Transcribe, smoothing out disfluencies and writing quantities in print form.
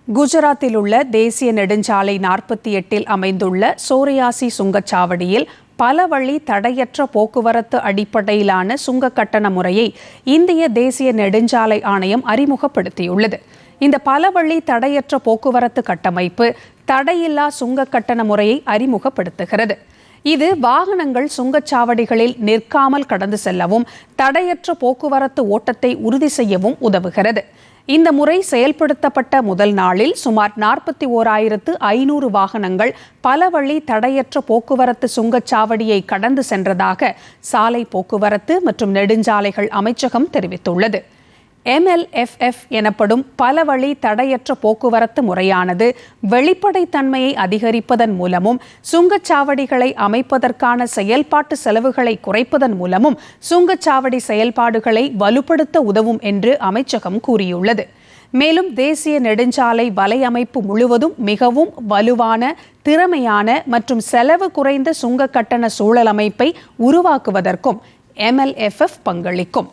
குஜராத்தில் உள்ள தேசிய நெடுஞ்சாலை 48 அமைந்துள்ள சோரியாசி சுங்கச்சாவடியில் பல வழி தடையற்ற போக்குவரத்து அடிப்படையிலான சுங்க கட்டண முறையை இந்திய தேசிய நெடுஞ்சாலை ஆணையம் அறிமுகப்படுத்தியுள்ளது. இந்த பல வழி தடையற்ற போக்குவரத்து கட்டமைப்பு தடையில்லா சுங்க கட்டண முறையை அறிமுகப்படுத்துகிறது. இது வாகனங்கள் சுங்கச்சாவடிகளில் நிற்காமல் கடந்து செல்லவும் தடையற்ற போக்குவரத்து ஓட்டத்தை உறுதி செய்யவும் உதவுகிறது. இந்த முறை செயல்படுத்தப்பட்ட முதல் நாளில் சுமார் 41,500 வாகனங்கள் பல வழி தடையற்ற போக்குவரத்து சுங்கச்சாவடியை கடந்து சென்றதாக சாலை போக்குவரத்து மற்றும் நெடுஞ்சாலைகள் அமைச்சகம் தெரிவித்துள்ளது. MLFF எனப்படும் பல வழி தடையற்ற போக்குவரத்து முறையானது வெளிப்படைத்தன்மையை அதிகரிப்பதன் மூலமும் சுங்கச்சாவடிகளை அமைப்பதற்கான செயல்பாட்டு செலவுகளை குறைப்பதன் மூலமும் சுங்கச்சாவடி செயல்பாடுகளை வலுப்படுத்த உதவும் என்று அமைச்சகம் கூறியுள்ளது. மேலும் தேசிய நெடுஞ்சாலை வலையமைப்பு முழுவதும் மிகவும் வலுவான, திறமையான மற்றும் செலவு குறைந்த சுங்க கட்டண சூழல் அமைப்பை உருவாக்குவதற்கும் MLFF பங்களிக்கும்.